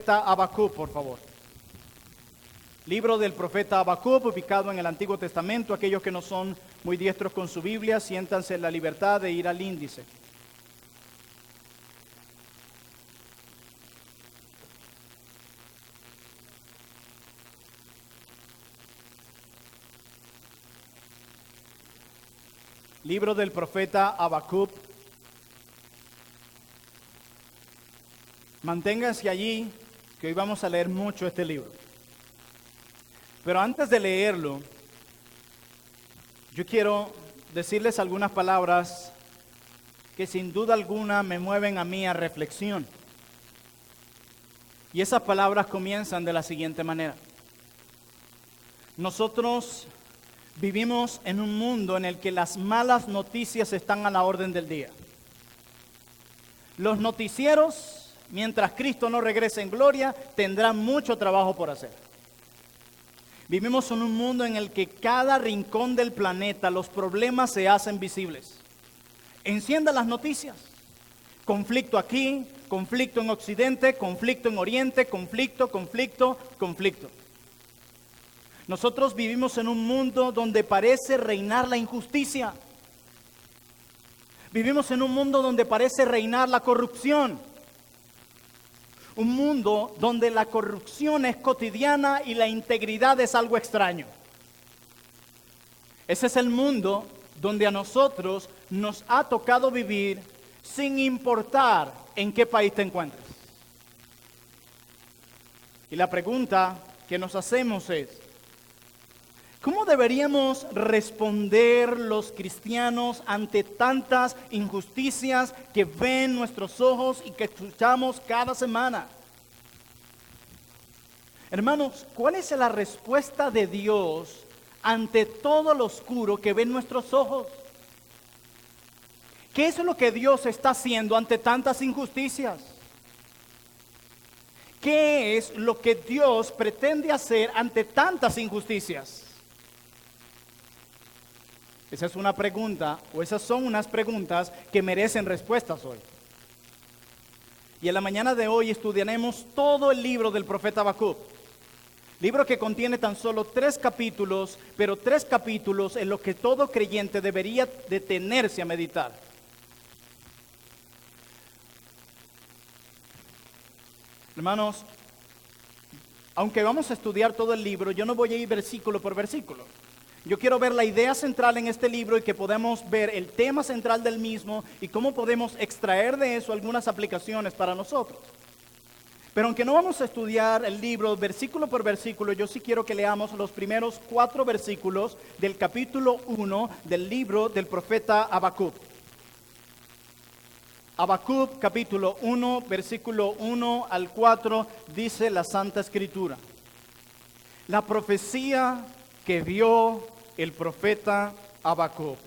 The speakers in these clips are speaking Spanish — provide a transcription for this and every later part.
profeta Habacuc, por favor. Libro del profeta Habacuc, ubicado en el Antiguo Testamento. Aquellos que no son muy diestros con su Biblia, siéntanse en la libertad de ir al índice. Libro del profeta Habacuc. Manténganse allí, que hoy vamos a leer mucho este libro. Pero antes de leerlo, yo quiero decirles algunas palabras que sin duda alguna me mueven a mí a reflexión. Y esas palabras comienzan de la siguiente manera. Nosotros vivimos en un mundo en el que las malas noticias están a la orden del día. Los noticieros, mientras Cristo no regrese en gloria, tendrán mucho trabajo por hacer. Vivimos en un mundo en el que cada rincón del planeta los problemas se hacen visibles. Encienda las noticias. Conflicto aquí, conflicto en Occidente, conflicto en Oriente, conflicto. Nosotros vivimos en un mundo donde parece reinar la injusticia. Vivimos en un mundo donde parece reinar la corrupción. Un mundo donde la corrupción es cotidiana y la integridad es algo extraño. Ese es el mundo donde a nosotros nos ha tocado vivir sin importar en qué país te encuentres. Y la pregunta que nos hacemos es, ¿cómo deberíamos responder los cristianos ante tantas injusticias que ven nuestros ojos y que escuchamos cada semana? Hermanos, ¿cuál es la respuesta de Dios ante todo lo oscuro que ven nuestros ojos? ¿Qué es lo que Dios está haciendo ante tantas injusticias? ¿Qué es lo que Dios pretende hacer ante tantas injusticias? Esa es una pregunta, o esas son unas preguntas que merecen respuestas hoy. Y en la mañana de hoy estudiaremos todo el libro del profeta Habacuc. Libro que contiene tan solo 3 capítulos, pero 3 capítulos en los que todo creyente debería detenerse a meditar. Hermanos, aunque vamos a estudiar todo el libro, yo no voy a ir versículo por versículo. Yo quiero ver la idea central en este libro y que podamos ver el tema central del mismo y cómo podemos extraer de eso algunas aplicaciones para nosotros. Pero aunque no vamos a estudiar el libro versículo por versículo, yo sí quiero que leamos los primeros 4 versículos del capítulo 1 del libro del profeta Habacuc. Habacuc capítulo 1, versículo 1 al 4, dice la Santa Escritura. La profecía que vio el profeta Habacuc.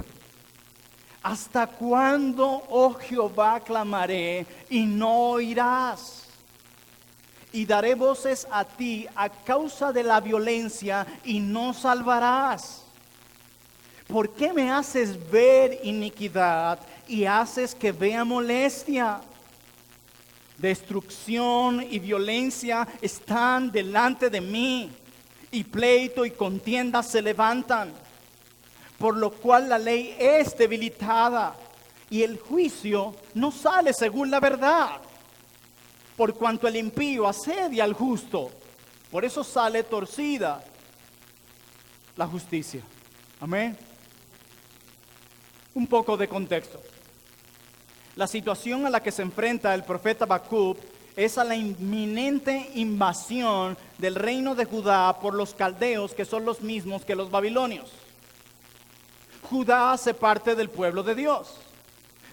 ¿Hasta cuándo, oh Jehová, clamaré y no oirás? Y daré voces a ti a causa de la violencia y no salvarás. ¿Por qué me haces ver iniquidad y haces que vea molestia? Destrucción y violencia están delante de mí, y pleito y contienda se levantan, por lo cual la ley es debilitada y el juicio no sale según la verdad. Por cuanto el impío asedia al justo, por eso sale torcida la justicia. Amén. Un poco de contexto. La situación a la que se enfrenta el profeta Habacuc es a la inminente invasión del reino de Judá por los caldeos, que son los mismos que los babilonios. Judá hace parte del pueblo de Dios,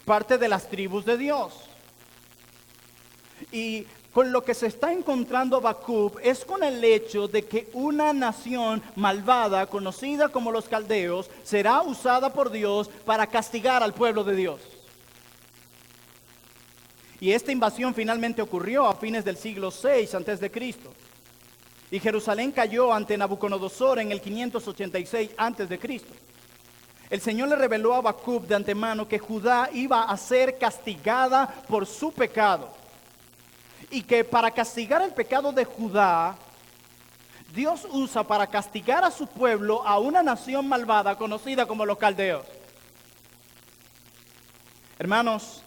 parte de las tribus de Dios. Y con lo que se está encontrando Habacuc es con el hecho de que una nación malvada, conocida como los caldeos, será usada por Dios para castigar al pueblo de Dios. Y esta invasión finalmente ocurrió a fines del siglo VI a.C. Y Jerusalén cayó ante Nabucodonosor en el 586 a.C. El Señor le reveló a Habacuc de antemano que Judá iba a ser castigada por su pecado. Y que para castigar el pecado de Judá, Dios usa para castigar a su pueblo a una nación malvada conocida como los caldeos. Hermanos,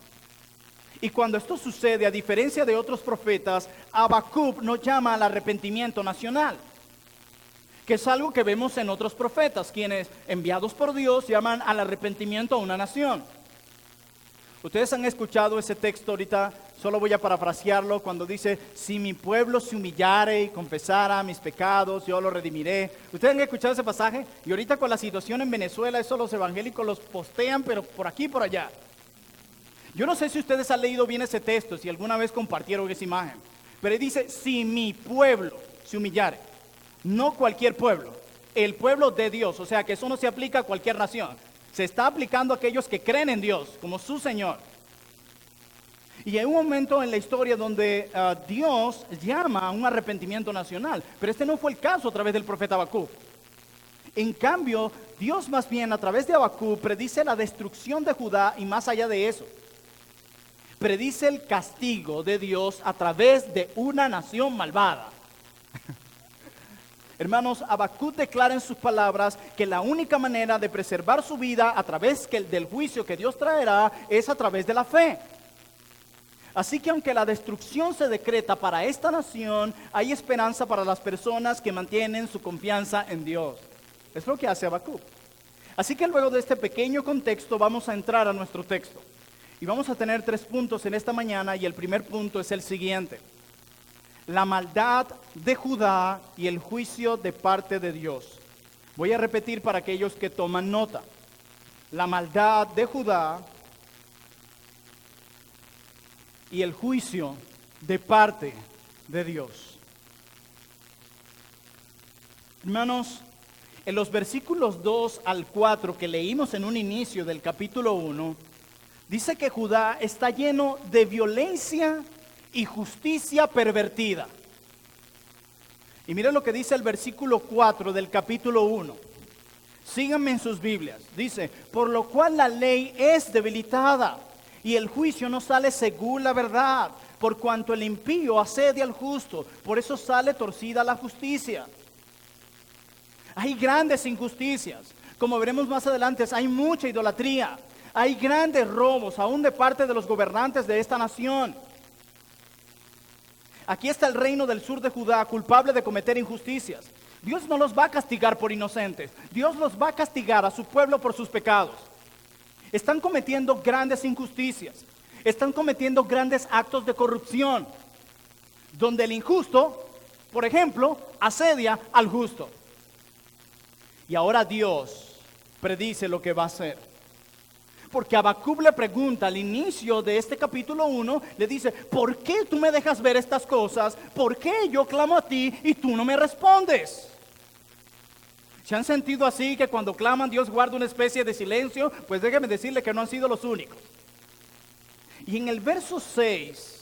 y cuando esto sucede, a diferencia de otros profetas, Habacuc nos llama al arrepentimiento nacional, que es algo que vemos en otros profetas, quienes enviados por Dios llaman al arrepentimiento a una nación. Ustedes han escuchado ese texto ahorita, solo voy a parafrasearlo, cuando dice, si mi pueblo se humillare y confesara mis pecados, yo lo redimiré. ¿Ustedes han escuchado ese pasaje? Y ahorita con la situación en Venezuela, eso los evangélicos los postean, pero por aquí y por allá. Yo no sé si ustedes han leído bien ese texto, si alguna vez compartieron esa imagen, pero dice, si mi pueblo se humillare, no cualquier pueblo, el pueblo de Dios, o sea que eso no se aplica a cualquier nación. Se está aplicando a aquellos que creen en Dios como su Señor. Y hay un momento en la historia donde Dios llama a un arrepentimiento nacional, pero este no fue el caso a través del profeta Habacuc. En cambio, Dios más bien a través de Habacuc predice la destrucción de Judá y más allá de eso, predice el castigo de Dios a través de una nación malvada. Hermanos, Habacuc declara en sus palabras que la única manera de preservar su vida a través del juicio que Dios traerá es a través de la fe. Así que aunque la destrucción se decreta para esta nación, hay esperanza para las personas que mantienen su confianza en Dios. Es lo que hace Habacuc. Así que luego de este pequeño contexto vamos a entrar a nuestro texto. Y vamos a tener 3 puntos en esta mañana y el primer punto es el siguiente. La maldad de Judá y el juicio de parte de Dios. Voy a repetir para aquellos que toman nota. La maldad de Judá y el juicio de parte de Dios. Hermanos, en los versículos 2 al 4 que leímos en un inicio del capítulo 1, dice que Judá está lleno de violencia y justicia pervertida. Y miren lo que dice el versículo 4 del capítulo 1. Síganme en sus Biblias. Dice, por lo cual la ley es debilitada y el juicio no sale según la verdad, por cuanto el impío asedia al justo, por eso sale torcida la justicia. Hay grandes injusticias, como veremos más adelante, hay mucha idolatría, hay grandes robos, aún de parte de los gobernantes de esta nación. Aquí está el reino del sur de Judá, culpable de cometer injusticias. Dios no los va a castigar por inocentes, Dios los va a castigar a su pueblo por sus pecados. Están cometiendo grandes injusticias, están cometiendo grandes actos de corrupción, donde el injusto, por ejemplo, asedia al justo. Y ahora Dios predice lo que va a hacer. Porque Habacuc le pregunta al inicio de este capítulo 1, le dice, ¿por qué tú me dejas ver estas cosas? ¿Por qué yo clamo a ti y tú no me respondes? ¿Se han sentido así que cuando claman Dios guarda una especie de silencio? Pues déjeme decirle que no han sido los únicos. Y en el verso 6,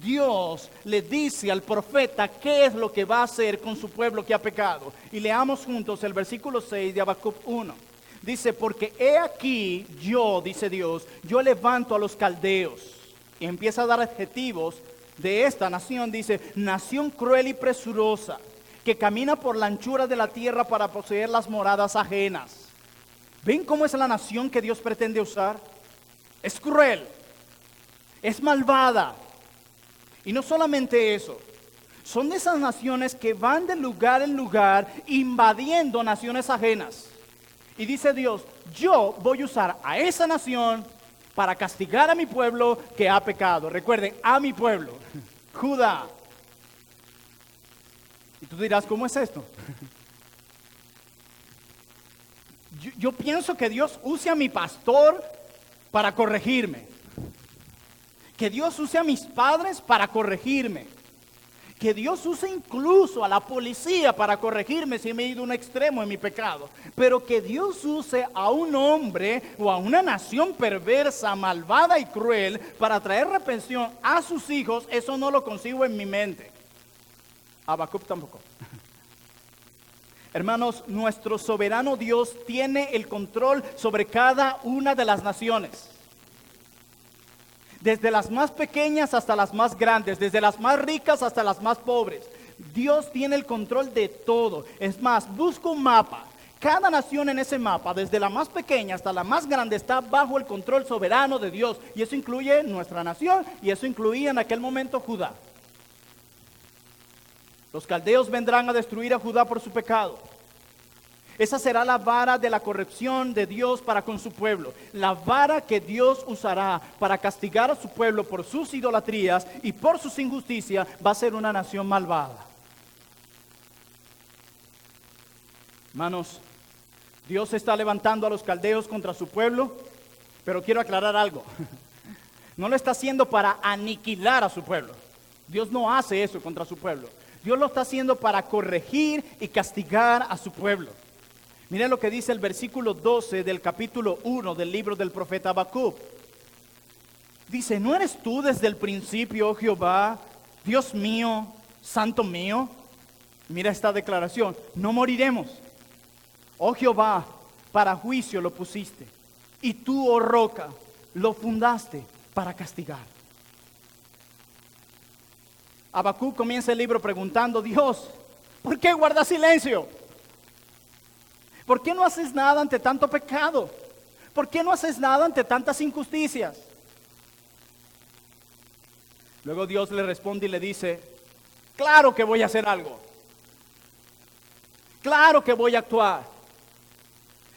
Dios le dice al profeta qué es lo que va a hacer con su pueblo que ha pecado. Y leamos juntos el versículo 6 de Habacuc 1. Dice, porque he aquí yo, dice Dios, yo levanto a los caldeos. Y empieza a dar adjetivos de esta nación. Dice, nación cruel y presurosa, que camina por la anchura de la tierra para poseer las moradas ajenas. ¿Ven cómo es la nación que Dios pretende usar? Es cruel, es malvada. Y no solamente eso, son de esas naciones que van de lugar en lugar invadiendo naciones ajenas. Y dice Dios, yo voy a usar a esa nación para castigar a mi pueblo que ha pecado. Recuerden, a mi pueblo, Judá. Y tú dirás, ¿cómo es esto? Yo pienso que Dios use a mi pastor para corregirme. Que Dios use a mis padres para corregirme. Que Dios use incluso a la policía para corregirme si me he ido a un extremo en mi pecado. Pero que Dios use a un hombre o a una nación perversa, malvada y cruel para traer reprensión a sus hijos, eso no lo consigo en mi mente. Habacuc tampoco. Hermanos, nuestro soberano Dios tiene el control sobre cada una de las naciones. Desde las más pequeñas hasta las más grandes, desde las más ricas hasta las más pobres. Dios tiene el control de todo. Es más, busca un mapa. Cada nación en ese mapa, desde la más pequeña hasta la más grande, está bajo el control soberano de Dios. Y eso incluye nuestra nación, y eso incluía en aquel momento Judá. Los caldeos vendrán a destruir a Judá por su pecado. Esa será la vara de la corrección de Dios para con su pueblo. La vara que Dios usará para castigar a su pueblo por sus idolatrías y por sus injusticias va a ser una nación malvada. Hermanos, Dios está levantando a los caldeos contra su pueblo, pero quiero aclarar algo. No lo está haciendo para aniquilar a su pueblo. Dios no hace eso contra su pueblo. Dios lo está haciendo para corregir y castigar a su pueblo. Miren lo que dice el versículo 12 del capítulo 1 del libro del profeta Habacuc. Dice, ¿no eres tú desde el principio, oh Jehová, Dios mío, santo mío? Mira esta declaración, no moriremos. Oh Jehová, para juicio lo pusiste, y tú, oh roca, lo fundaste para castigar. Habacuc comienza el libro preguntando, Dios, ¿por qué guardas silencio? ¿Por qué no haces nada ante tanto pecado? ¿Por qué no haces nada ante tantas injusticias? Luego Dios le responde y le dice, claro que voy a hacer algo. Claro que voy a actuar.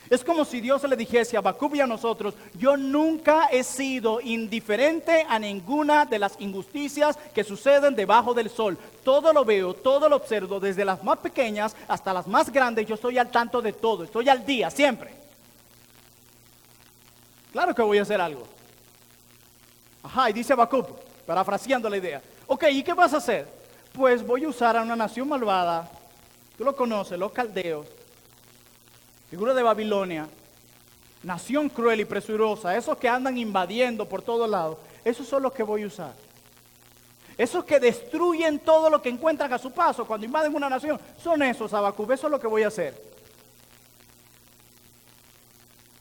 Es como si Dios le dijese a Habacuc y a nosotros, yo nunca he sido indiferente a ninguna de las injusticias que suceden debajo del sol. Todo lo veo, todo lo observo, desde las más pequeñas hasta las más grandes. Yo estoy al tanto de todo, estoy al día, siempre. Claro que voy a hacer algo. Ajá, y dice Habacuc, parafraseando la idea. Ok, ¿y qué vas a hacer? Pues voy a usar a una nación malvada. Tú lo conoces, los caldeos. Figura de Babilonia, nación cruel y presurosa, esos que andan invadiendo por todos lados, esos son los que voy a usar. Esos que destruyen todo lo que encuentran a su paso cuando invaden una nación, son esos, Habacuc, eso es lo que voy a hacer.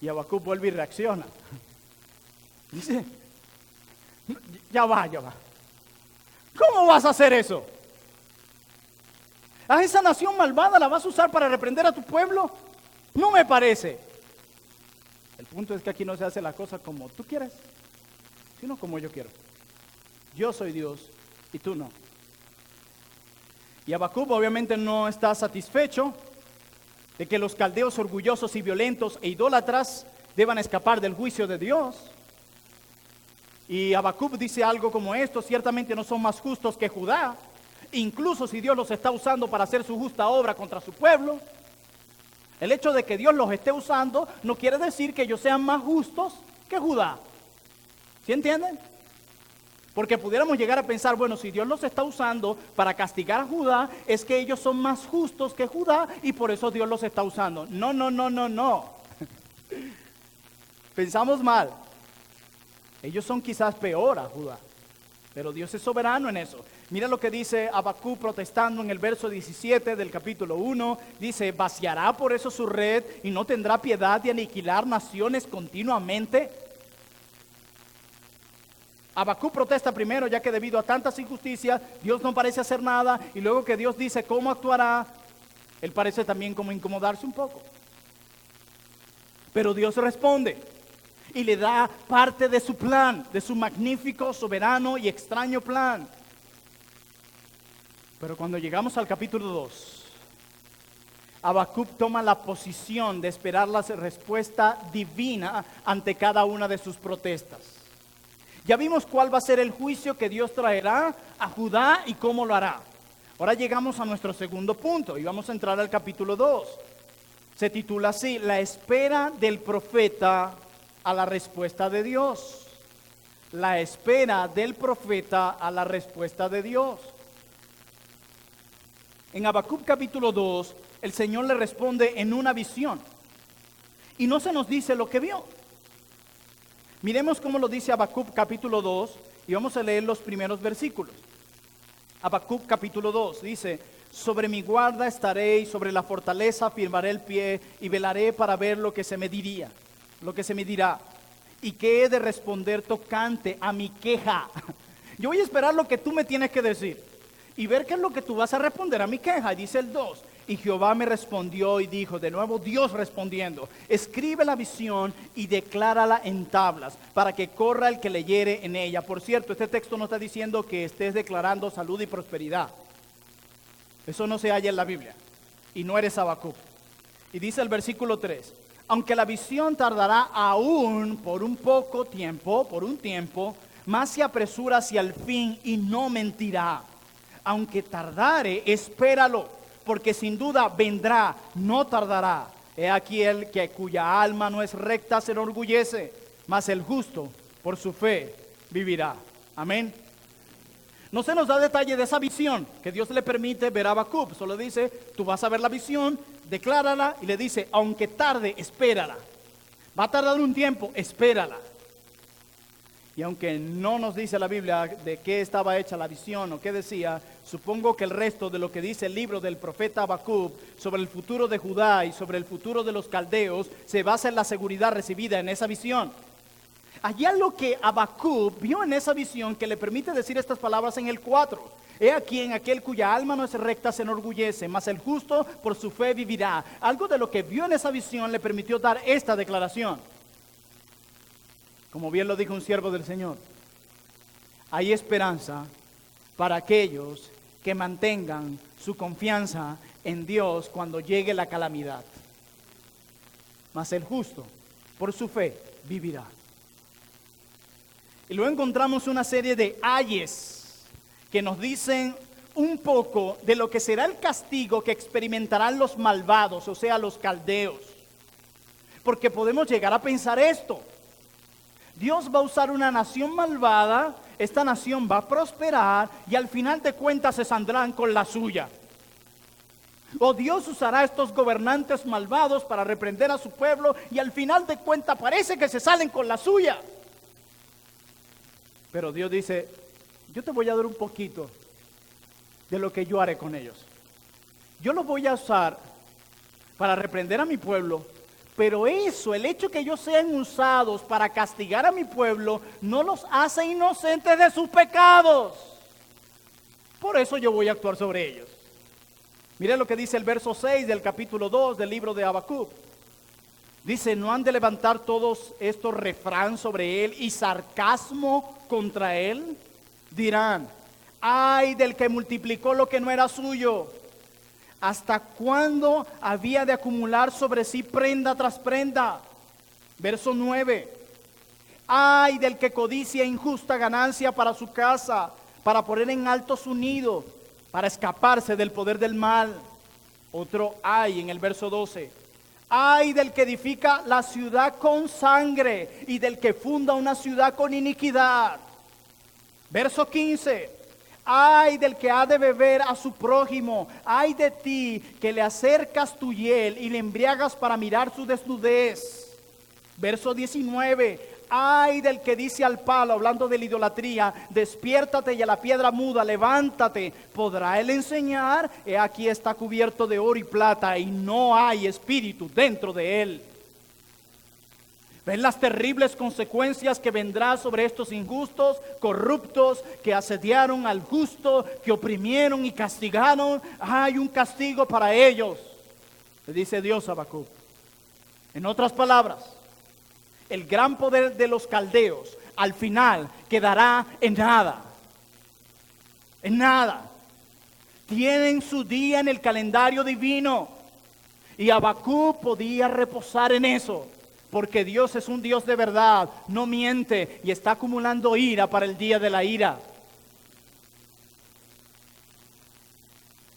Y Habacuc vuelve y reacciona. Dice, ya va. ¿Cómo vas a hacer eso? ¿A esa nación malvada la vas a usar para reprender a tu pueblo? No me parece. El punto es que aquí no se hace la cosa como tú quieres, sino como yo quiero. Yo soy Dios y tú no. Y Habacuc obviamente no está satisfecho de que los caldeos orgullosos y violentos e idólatras deban escapar del juicio de Dios. Y Habacuc dice algo como esto, ciertamente no son más justos que Judá, incluso si Dios los está usando para hacer su justa obra contra su pueblo. El hecho de que Dios los esté usando no quiere decir que ellos sean más justos que Judá. ¿Sí entienden? Porque pudiéramos llegar a pensar, bueno, si Dios los está usando para castigar a Judá, es que ellos son más justos que Judá y por eso Dios los está usando. No. Pensamos mal. Ellos son quizás peor a Judá, pero Dios es soberano en eso. Mira lo que dice Habacuc protestando en el verso 17 del capítulo 1. Dice, ¿vaciará por eso su red y no tendrá piedad de aniquilar naciones continuamente? Habacuc protesta primero, ya que debido a tantas injusticias, Dios no parece hacer nada. Y luego que Dios dice cómo actuará, él parece también como incomodarse un poco. Pero Dios responde y le da parte de su plan, de su magnífico, soberano y extraño plan. Pero cuando llegamos al capítulo 2, Habacuc toma la posición de esperar la respuesta divina ante cada una de sus protestas. Ya vimos cuál va a ser el juicio que Dios traerá a Judá y cómo lo hará. Ahora llegamos a nuestro segundo punto y vamos a entrar al capítulo 2. Se titula así, la espera del profeta a la respuesta de Dios. La espera del profeta a la respuesta de Dios. En Habacuc capítulo 2, el Señor le responde en una visión. Y no se nos dice lo que vio. Miremos cómo lo dice Habacuc capítulo 2 y vamos a leer los primeros versículos. Habacuc capítulo 2 dice, sobre mi guarda estaré y sobre la fortaleza firmaré el pie y velaré para ver lo que se me dirá. ¿Y qué he de responder tocante a mi queja? Yo voy a esperar lo que tú me tienes que decir y ver qué es lo que tú vas a responder a mi queja. Y dice el 2, y Jehová me respondió y dijo, de nuevo Dios respondiendo, escribe la visión y declárala en tablas, para que corra el que leyere en ella. Por cierto, este texto no está diciendo que estés declarando salud y prosperidad. Eso no se halla en la Biblia, y no eres Habacuc. Y dice el versículo 3, aunque la visión tardará aún por un tiempo, más se apresura hacia el fin y no mentirá. Aunque tardare, espéralo, porque sin duda vendrá, no tardará. He aquí el que cuya alma no es recta se enorgullece, mas el justo por su fe vivirá. Amén. No se nos da detalle de esa visión que Dios le permite ver a Habacuc. Solo dice, tú vas a ver la visión, declárala, y le dice, aunque tarde, espérala. Va a tardar un tiempo, espérala. Y aunque no nos dice la Biblia de qué estaba hecha la visión o qué decía, supongo que el resto de lo que dice el libro del profeta Habacuc sobre el futuro de Judá y sobre el futuro de los caldeos se basa en la seguridad recibida en esa visión. Allá lo que Habacuc vio en esa visión que le permite decir estas palabras en el 4. He aquí en aquel cuya alma no es recta se enorgullece, mas el justo por su fe vivirá. Algo de lo que vio en esa visión le permitió dar esta declaración. Como bien lo dijo un siervo del Señor, hay esperanza para aquellos que mantengan su confianza en Dios cuando llegue la calamidad. Mas el justo, por su fe, vivirá. Y luego encontramos una serie de ayes que nos dicen un poco de lo que será el castigo que experimentarán los malvados, o sea, los caldeos. Porque podemos llegar a pensar esto. Dios va a usar una nación malvada, esta nación va a prosperar y al final de cuentas se saldrán con la suya. O Dios usará a estos gobernantes malvados para reprender a su pueblo y al final de cuentas parece que se salen con la suya. Pero Dios dice, yo te voy a dar un poquito de lo que yo haré con ellos. Yo los voy a usar para reprender a mi pueblo. Pero eso, el hecho que ellos sean usados para castigar a mi pueblo, no los hace inocentes de sus pecados. Por eso yo voy a actuar sobre ellos. Mire lo que dice el verso 6 del capítulo 2 del libro de Habacuc. Dice, ¿no han de levantar todos estos refrán sobre él y sarcasmo contra él? Dirán, ay del que multiplicó lo que no era suyo. ¿Hasta cuándo había de acumular sobre sí prenda tras prenda? Verso 9. Ay del que codicia injusta ganancia para su casa, para poner en alto su nido, para escaparse del poder del mal. Otro ay en el verso 12. Ay del que edifica la ciudad con sangre y del que funda una ciudad con iniquidad. Verso 15. Ay del que ha de beber a su prójimo, ay de ti que le acercas tu hiel y le embriagas para mirar su desnudez. Verso 19, ay del que dice al palo, hablando de la idolatría, despiértate y a la piedra muda, levántate, ¿podrá él enseñar? He aquí está cubierto de oro y plata y no hay espíritu dentro de él. ¿Ven las terribles consecuencias que vendrá sobre estos injustos, corruptos, que asediaron al justo, que oprimieron y castigaron? Hay un castigo para ellos, le dice Dios a Habacuc. En otras palabras, el gran poder de los caldeos al final quedará en nada. En nada. Tienen su día en el calendario divino y Habacuc podía reposar en eso. Porque Dios es un Dios de verdad, no miente y está acumulando ira para el día de la ira.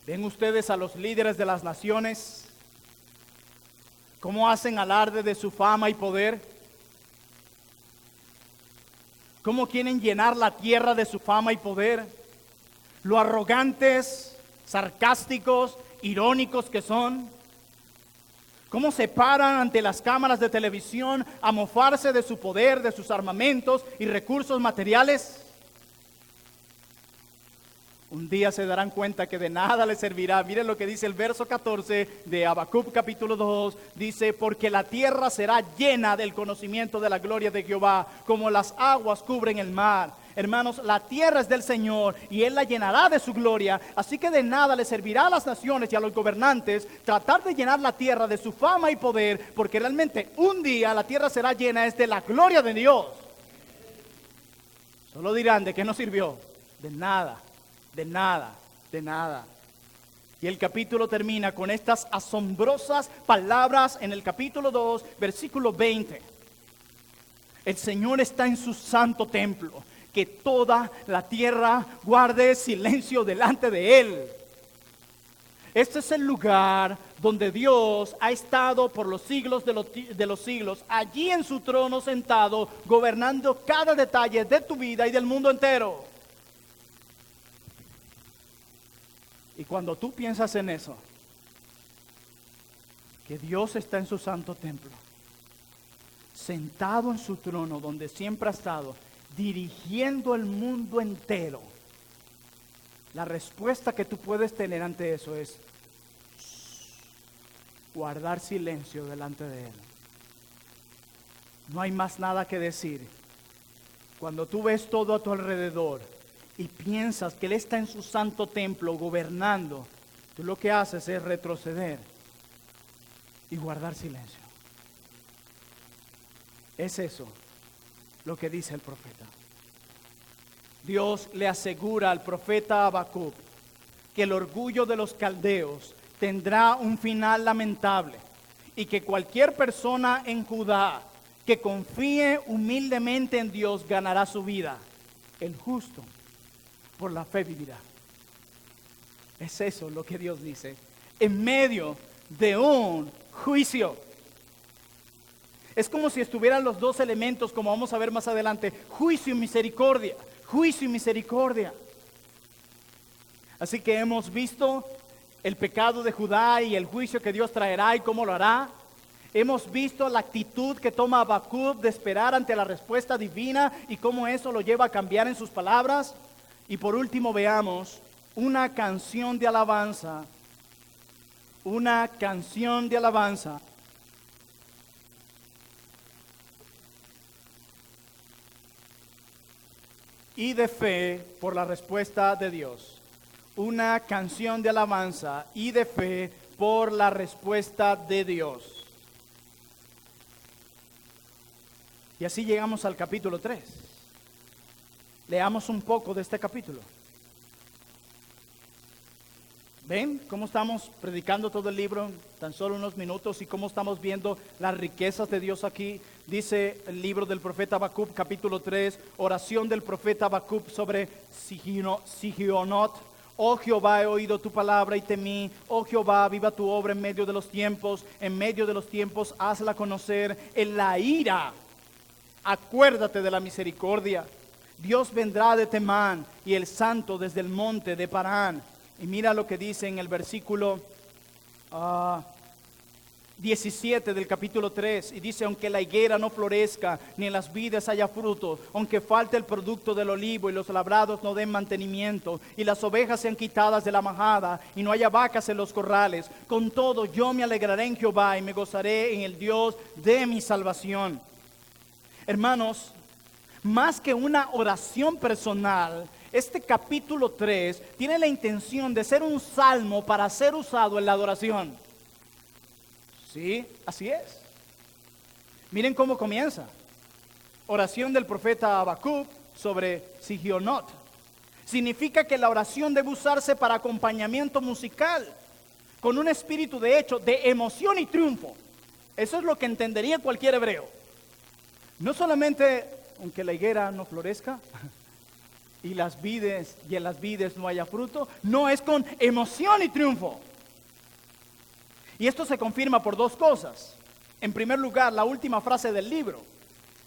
¿Ven ustedes a los líderes de las naciones? ¿Cómo hacen alarde de su fama y poder? ¿Cómo quieren llenar la tierra de su fama y poder? Lo arrogantes, sarcásticos, irónicos que son. ¿Cómo se paran ante las cámaras de televisión a mofarse de su poder, de sus armamentos y recursos materiales? Un día se darán cuenta que de nada les servirá. Miren lo que dice el verso 14 de Habacuc capítulo 2. Dice, porque la tierra será llena del conocimiento de la gloria de Jehová, como las aguas cubren el mar. Hermanos, la tierra es del Señor y Él la llenará de su gloria. Así que de nada le servirá a las naciones y a los gobernantes tratar de llenar la tierra de su fama y poder, porque realmente un día la tierra será llena es de la gloria de Dios. Solo dirán, ¿de qué nos sirvió? De nada. De nada, de nada. Y el capítulo termina con estas asombrosas palabras en el capítulo 2, versículo 20. El Señor está en su santo templo, que toda la tierra guarde silencio delante de Él. Este es el lugar donde Dios ha estado por los siglos de los siglos, allí en su trono sentado, gobernando cada detalle de tu vida y del mundo entero. Y cuando tú piensas en eso, que Dios está en su santo templo, sentado en su trono donde siempre ha estado, dirigiendo el mundo entero, la respuesta que tú puedes tener ante eso es guardar silencio delante de Él. No hay más nada que decir. Cuando tú ves todo a tu alrededor y piensas que Él está en su santo templo gobernando, tú lo que haces es retroceder y guardar silencio. Es eso lo que dice el profeta. Dios le asegura al profeta Habacuc que el orgullo de los caldeos tendrá un final lamentable y que cualquier persona en Judá que confíe humildemente en Dios ganará su vida. El justo por la fe vivirá. Es eso lo que Dios dice en medio de un juicio. Es como si estuvieran los dos elementos, como vamos a ver más adelante, juicio y misericordia, juicio y misericordia. Así que hemos visto el pecado de Judá y el juicio que Dios traerá y cómo lo hará. Hemos visto la actitud que toma Habacuc de esperar ante la respuesta divina y cómo eso lo lleva a cambiar en sus palabras. Y por último veamos una canción de alabanza. Una canción de alabanza. Y de fe por la respuesta de Dios. Una canción de alabanza y de fe por la respuesta de Dios. Y así llegamos al capítulo 3. Leamos un poco de este capítulo. ¿Ven cómo estamos predicando todo el libro en tan solo unos minutos y cómo estamos viendo las riquezas de Dios aquí? Dice el libro del profeta Habacuc, capítulo 3, oración del profeta Habacuc sobre Sigionot. Oh Jehová, he oído tu palabra y temí. Oh Jehová, viva tu obra en medio de los tiempos. En medio de los tiempos, hazla conocer. En la ira, acuérdate de la misericordia. Dios vendrá de Temán y el santo desde el monte de Parán. Y mira lo que dice en el versículo 17 del capítulo 3. Y dice, aunque la higuera no florezca, ni en las vides haya fruto, aunque falte el producto del olivo y los labrados no den mantenimiento, y las ovejas sean quitadas de la majada, y no haya vacas en los corrales, con todo yo me alegraré en Jehová y me gozaré en el Dios de mi salvación. Hermanos, más que una oración personal, este capítulo 3 tiene la intención de ser un salmo para ser usado en la adoración. Sí, así es. Miren cómo comienza. Oración del profeta Habacuc sobre Sigionot. Significa que la oración debe usarse para acompañamiento musical, con un espíritu de hecho, de emoción y triunfo. Eso es lo que entendería cualquier hebreo. No solamente, aunque la higuera no florezca y en las vides no haya fruto, no, es con emoción y triunfo. Y esto se confirma por dos cosas. En primer lugar, la última frase del libro.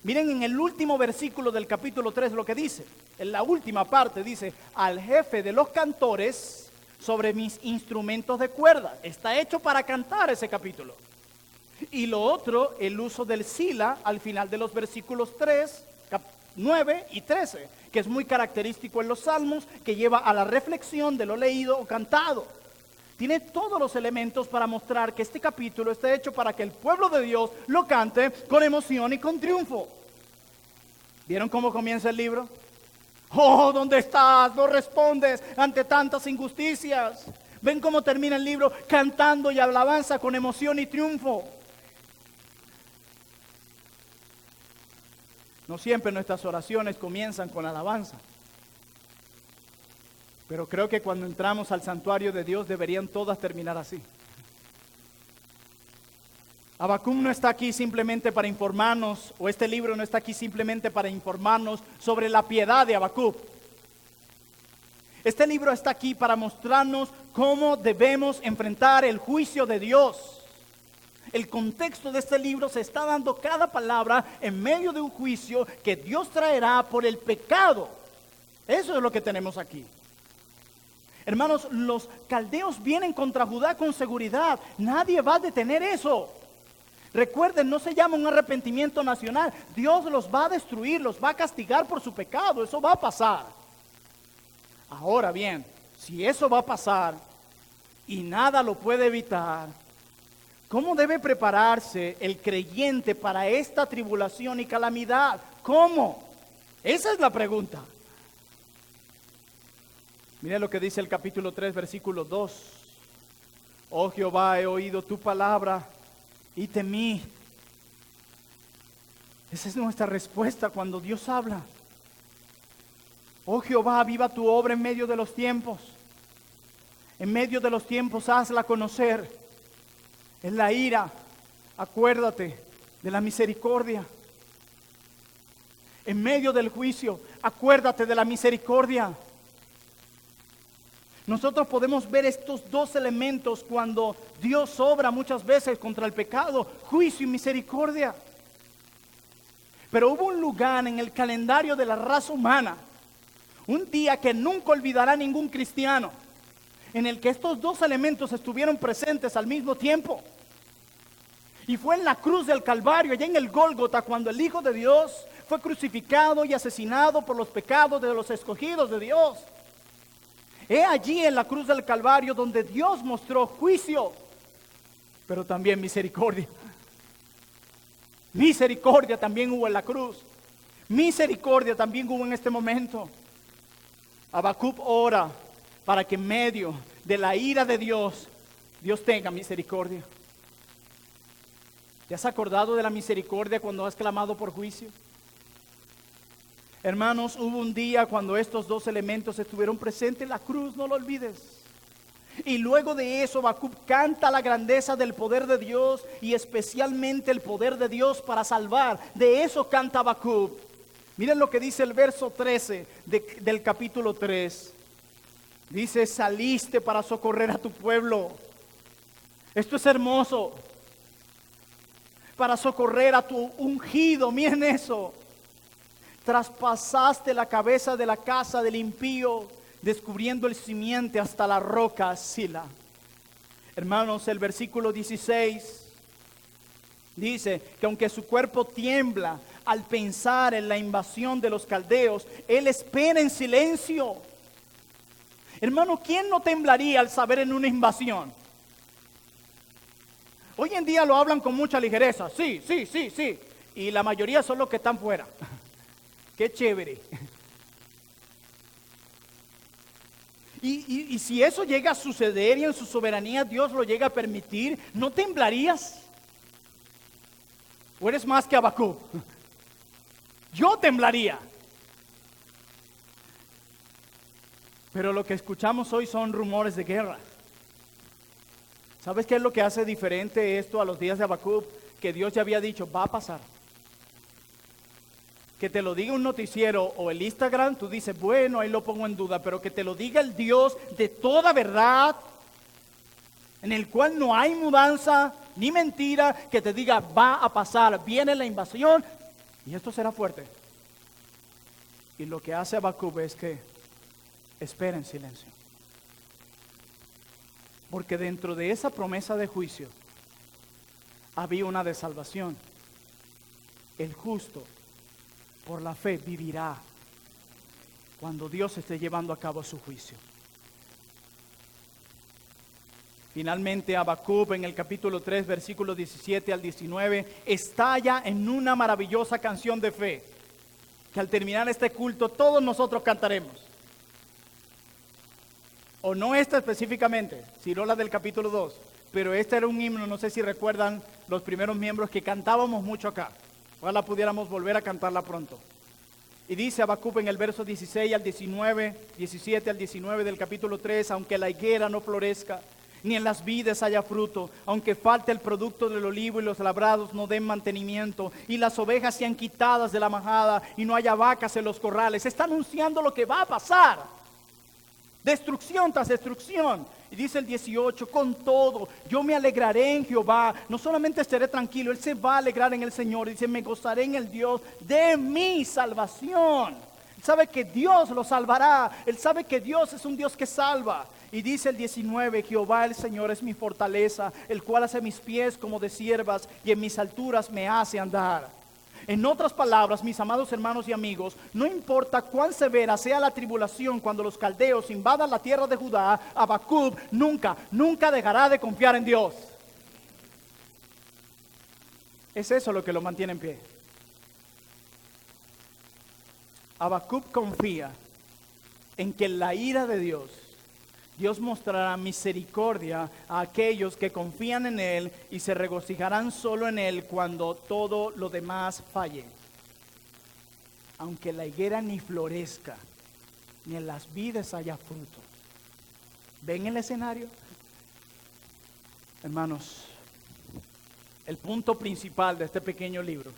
Miren en el último versículo del capítulo 3 lo que dice. En la última parte dice, al jefe de los cantores sobre mis instrumentos de cuerda. Está hecho para cantar ese capítulo. Y lo otro, el uso del sila al final de los versículos 3, 9 y 13, que es muy característico en los salmos, que lleva a la reflexión de lo leído o cantado. Tiene todos los elementos para mostrar que este capítulo está hecho para que el pueblo de Dios lo cante con emoción y con triunfo. ¿Vieron cómo comienza el libro? Oh, ¿dónde estás? No respondes ante tantas injusticias. ¿Ven cómo termina el libro? Cantando y alabanza con emoción y triunfo. No siempre nuestras oraciones comienzan con alabanza. Pero creo que cuando entramos al santuario de Dios deberían todas terminar así. Habacuc no está aquí simplemente para informarnos, o este libro no está aquí simplemente para informarnos sobre la piedad de Habacuc. Este libro está aquí para mostrarnos cómo debemos enfrentar el juicio de Dios. El contexto de este libro se está dando cada palabra en medio de un juicio que Dios traerá por el pecado. Eso es lo que tenemos aquí. Hermanos, los caldeos vienen contra Judá con seguridad. Nadie va a detener eso. Recuerden, no se llama un arrepentimiento nacional. Dios los va a destruir, los va a castigar por su pecado. Eso va a pasar. Ahora bien, si eso va a pasar y nada lo puede evitar, ¿cómo debe prepararse el creyente para esta tribulación y calamidad? ¿Cómo? Esa es la pregunta. Mira lo que dice el capítulo 3, versículo 2. Oh Jehová, he oído tu palabra y temí. Esa es nuestra respuesta cuando Dios habla. Oh Jehová, aviva tu obra en medio de los tiempos. En medio de los tiempos hazla conocer. En la ira, acuérdate de la misericordia. En medio del juicio, acuérdate de la misericordia. Nosotros podemos ver estos dos elementos cuando Dios obra muchas veces contra el pecado, juicio y misericordia. Pero hubo un lugar en el calendario de la raza humana, un día que nunca olvidará ningún cristiano, en el que estos dos elementos estuvieron presentes al mismo tiempo. Y fue en la cruz del Calvario, allá en el Gólgota, cuando el Hijo de Dios fue crucificado y asesinado por los pecados de los escogidos de Dios. He allí en la cruz del Calvario donde Dios mostró juicio, pero también misericordia. Misericordia también hubo en la cruz. Misericordia también hubo en este momento. Habacuc ora para que en medio de la ira de Dios, Dios tenga misericordia. ¿Te has acordado de la misericordia cuando has clamado por juicio? Hermanos, hubo un día cuando estos dos elementos estuvieron presentes en la cruz, no lo olvides. Y luego de eso, Habacuc canta la grandeza del poder de Dios y especialmente el poder de Dios para salvar. De eso canta Habacuc. Miren lo que dice el verso 13 del capítulo 3. Dice, saliste para socorrer a tu pueblo. Esto es hermoso. Para socorrer a tu ungido, miren eso. Traspasaste la cabeza de la casa del impío, descubriendo el simiente hasta la roca Sila. Hermanos, el versículo 16 dice que aunque su cuerpo tiembla al pensar en la invasión de los caldeos, él espera en silencio. Hermano, ¿quién no temblaría al saber en una invasión? Hoy en día lo hablan con mucha ligereza. Sí. Y la mayoría son los que están fuera. Qué chévere. Y si eso llega a suceder y en su soberanía Dios lo llega a permitir, ¿no temblarías? ¿O eres más que Habacuc? Yo temblaría. Pero lo que escuchamos hoy son rumores de guerra. ¿Sabes qué es lo que hace diferente esto a los días de Habacuc? Que Dios ya había dicho, va a pasar. Que te lo diga un noticiero o el Instagram, tú dices, bueno, ahí lo pongo en duda, pero que te lo diga el Dios de toda verdad, en el cual no hay mudanza ni mentira, que te diga, va a pasar, viene la invasión, y esto será fuerte. Y lo que hace Habacuc es que espera en silencio. Porque dentro de esa promesa de juicio, había una de salvación. El justo por la fe vivirá cuando Dios esté llevando a cabo su juicio. Finalmente, Habacuc en el capítulo 3, versículos 17 al 19, estalla en una maravillosa canción de fe, que al terminar este culto todos nosotros cantaremos. O no esta específicamente, sino la del capítulo 2. Pero este era un himno, no sé si recuerdan los primeros miembros que cantábamos mucho acá. Ojalá pudiéramos volver a cantarla pronto. Y dice Habacuc en el verso 16 al 19, 17 al 19 del capítulo 3, aunque la higuera no florezca, ni en las vides haya fruto, aunque falte el producto del olivo y los labrados no den mantenimiento, y las ovejas sean quitadas de la majada y no haya vacas en los corrales. Está anunciando lo que va a pasar. Destrucción tras destrucción. Y dice el 18, con todo, yo me alegraré en Jehová, no solamente estaré tranquilo, Él se va a alegrar en el Señor. Dice, me gozaré en el Dios de mi salvación. Él sabe que Dios lo salvará, Él sabe que Dios es un Dios que salva. Y dice el 19, Jehová el Señor es mi fortaleza, el cual hace mis pies como de ciervas y en mis alturas me hace andar. En otras palabras, mis amados hermanos y amigos, no importa cuán severa sea la tribulación cuando los caldeos invadan la tierra de Judá, Habacuc nunca dejará de confiar en Dios. Es eso lo que lo mantiene en pie. Habacuc confía en que la ira de Dios mostrará misericordia a aquellos que confían en Él y se regocijarán solo en Él cuando todo lo demás falle. Aunque la higuera ni florezca, ni en las vides haya fruto. ¿Ven el escenario? Hermanos, el punto principal de este pequeño libro,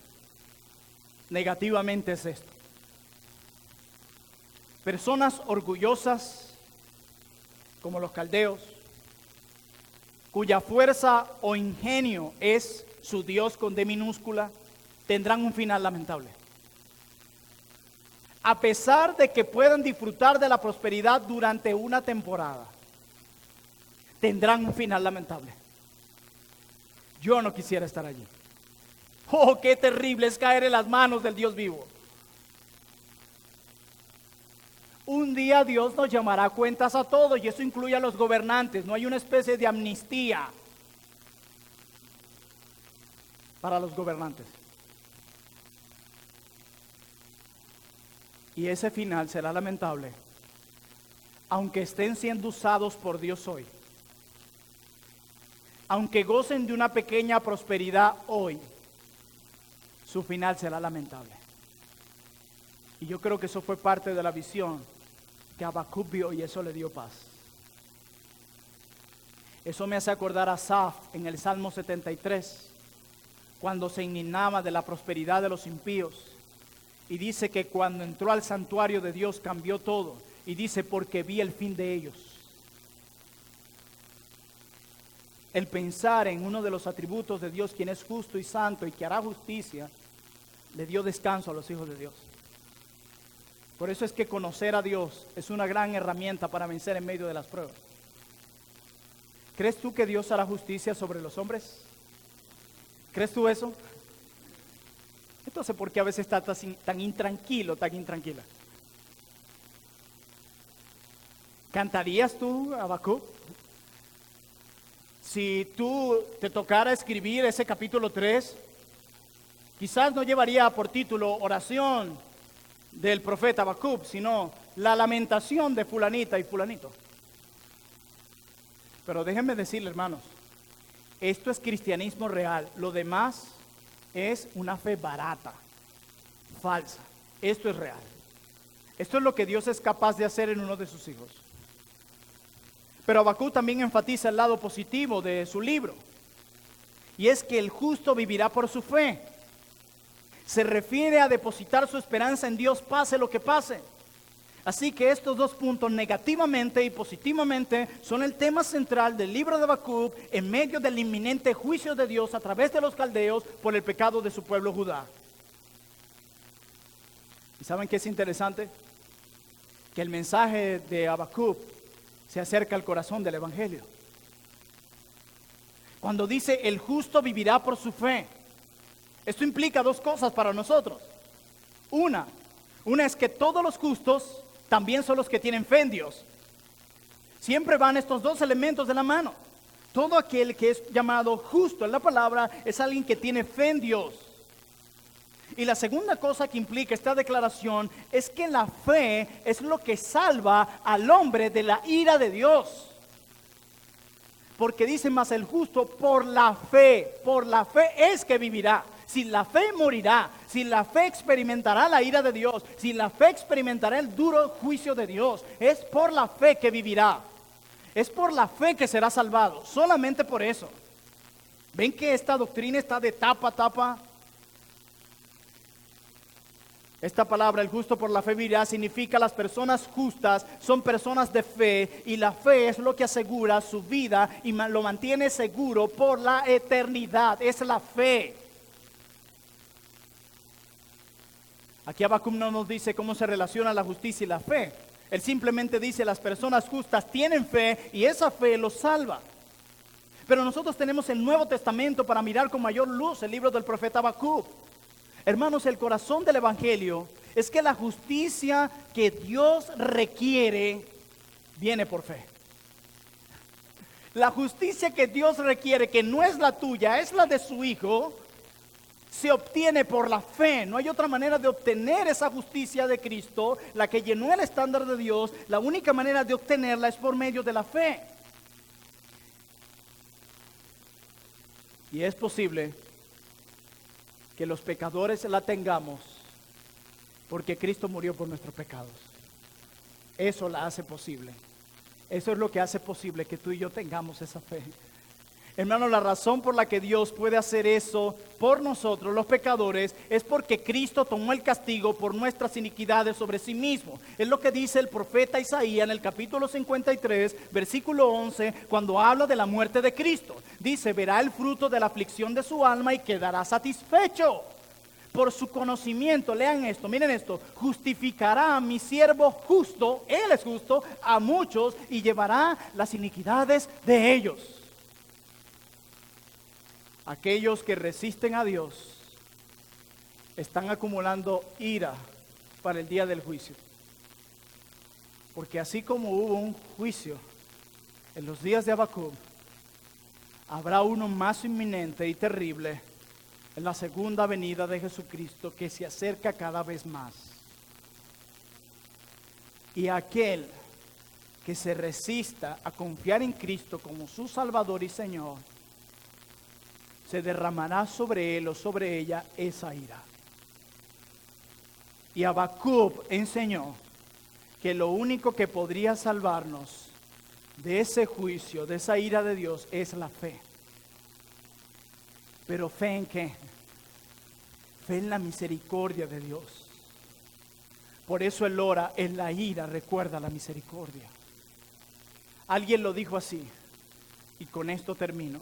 negativamente, es esto. Personas orgullosas, como los caldeos, cuya fuerza o ingenio es su Dios con D minúscula, tendrán un final lamentable. A pesar de que puedan disfrutar de la prosperidad durante una temporada, tendrán un final lamentable. Yo no quisiera estar allí. Oh, qué terrible es caer en las manos del Dios vivo. Un día Dios nos llamará a cuentas a todos, y eso incluye a los gobernantes. No hay una especie de amnistía para los gobernantes. Y ese final será lamentable, aunque estén siendo usados por Dios hoy. Aunque gocen de una pequeña prosperidad hoy, su final será lamentable. Y yo creo que eso fue parte de la visión que Habacuc vio, y eso le dio paz. Eso me hace acordar a Asaf en el Salmo 73, cuando se indignaba de la prosperidad de los impíos. Y dice que cuando entró al santuario de Dios cambió todo. Y dice, porque vi el fin de ellos. El pensar en uno de los atributos de Dios, quien es justo y santo y que hará justicia, le dio descanso a los hijos de Dios. Por eso es que conocer a Dios es una gran herramienta para vencer en medio de las pruebas. ¿Crees tú que Dios hará justicia sobre los hombres? ¿Crees tú eso? Entonces, ¿por qué a veces estás tan intranquilo, tan intranquila? ¿Cantarías tú, Habacuc? Si tú te tocara escribir ese capítulo 3, quizás no llevaría por título oración del profeta Habacuc, sino la lamentación de fulanita y fulanito. Pero déjenme decirle, hermanos, esto es cristianismo real. Lo demás es una fe barata, falsa. Esto es real. Esto es lo que Dios es capaz de hacer en uno de sus hijos. Pero Habacuc también enfatiza el lado positivo de su libro, y es que el justo vivirá por su fe. Se refiere a depositar su esperanza en Dios, pase lo que pase. Así que estos dos puntos, negativamente y positivamente, son el tema central del libro de Habacuc en medio del inminente juicio de Dios a través de los caldeos por el pecado de su pueblo Judá. ¿Y saben qué es interesante? Que el mensaje de Habacuc se acerca al corazón del evangelio. Cuando dice el justo vivirá por su fe, esto implica dos cosas para nosotros. Una es que todos los justos también son los que tienen fe en Dios. Siempre van estos dos elementos de la mano. Todo aquel que es llamado justo en la palabra es alguien que tiene fe en Dios. Y la segunda cosa que implica esta declaración es que la fe es lo que salva al hombre de la ira de Dios. Porque dice más el justo, por la fe es que vivirá. Sin la fe morirá, sin la fe experimentará la ira de Dios, sin la fe experimentará el duro juicio de Dios. Es por la fe que vivirá, es por la fe que será salvado, solamente por eso. ¿Ven que esta doctrina está de tapa a tapa? Esta palabra, el justo por la fe vivirá, significa las personas justas son personas de fe, y la fe es lo que asegura su vida y lo mantiene seguro por la eternidad. Es la fe. Aquí Habacuc no nos dice cómo se relaciona la justicia y la fe. Él simplemente dice las personas justas tienen fe y esa fe los salva. Pero nosotros tenemos el Nuevo Testamento para mirar con mayor luz el libro del profeta Habacuc. Hermanos, el corazón del Evangelio es que la justicia que Dios requiere viene por fe. La justicia que Dios requiere, que no es la tuya, es la de su Hijo, se obtiene por la fe. No hay otra manera de obtener esa justicia de Cristo, la que llenó el estándar de Dios. La única manera de obtenerla es por medio de la fe. Y es posible que los pecadores la tengamos porque Cristo murió por nuestros pecados. Eso la hace posible. Eso es lo que hace posible que tú y yo tengamos esa fe. Hermano, la razón por la que Dios puede hacer eso por nosotros, los pecadores, es porque Cristo tomó el castigo por nuestras iniquidades sobre sí mismo. Es lo que dice el profeta Isaías en el capítulo 53, versículo 11, cuando habla de la muerte de Cristo. Dice, verá el fruto de la aflicción de su alma y quedará satisfecho. Por su conocimiento, lean esto, miren esto, justificará a mi siervo justo, él es justo, a muchos y llevará las iniquidades de ellos. Aquellos que resisten a Dios están acumulando ira para el día del juicio. Porque así como hubo un juicio en los días de Habacuc, habrá uno más inminente y terrible en la segunda venida de Jesucristo, que se acerca cada vez más. Y aquel que se resista a confiar en Cristo como su Salvador y Señor, se derramará sobre él o sobre ella esa ira. Y Habacuc enseñó que lo único que podría salvarnos de ese juicio, de esa ira de Dios, es la fe. ¿Pero fe en qué? Fe en la misericordia de Dios. Por eso él ora, en la ira recuerda la misericordia. Alguien lo dijo así, y con esto termino.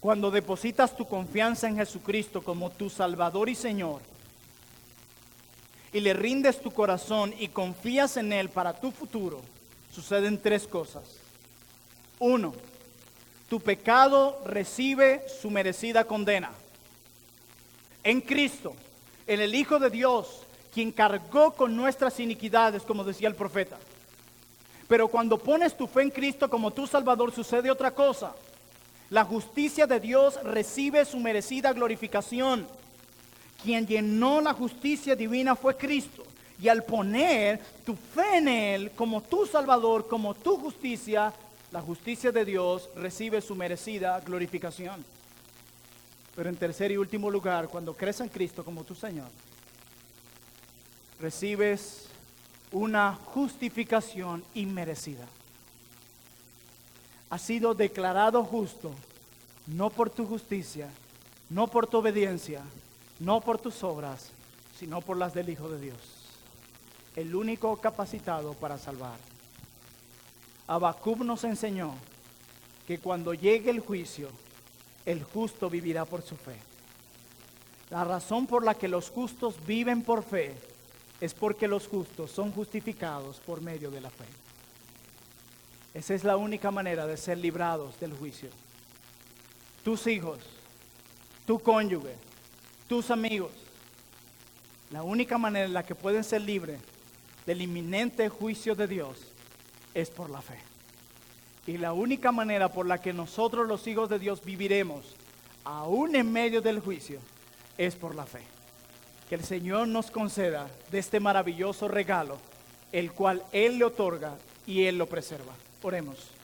Cuando depositas tu confianza en Jesucristo como tu Salvador y Señor, y le rindes tu corazón y confías en Él para tu futuro, suceden tres cosas. Uno, tu pecado recibe su merecida condena. En Cristo, en el Hijo de Dios, quien cargó con nuestras iniquidades, como decía el profeta. Pero cuando pones tu fe en Cristo como tu Salvador, sucede otra cosa. La justicia de Dios recibe su merecida glorificación. Quien llenó la justicia divina fue Cristo. Y al poner tu fe en Él como tu Salvador, como tu justicia, la justicia de Dios recibe su merecida glorificación. Pero en tercer y último lugar, cuando crees en Cristo como tu Señor, recibes una justificación inmerecida. Has sido declarado justo, no por tu justicia, no por tu obediencia, no por tus obras, sino por las del Hijo de Dios, el único capacitado para salvar. Habacuc nos enseñó que cuando llegue el juicio, el justo vivirá por su fe. La razón por la que los justos viven por fe es porque los justos son justificados por medio de la fe. Esa es la única manera de ser librados del juicio. Tus hijos, tu cónyuge, tus amigos, La única manera en la que pueden ser libres del inminente juicio de Dios es por la fe. Y la única manera por la que nosotros los hijos de Dios viviremos, aún en medio del juicio, es por la fe. Que el Señor nos conceda de este maravilloso regalo, el cual Él le otorga y Él lo preserva. Oremos.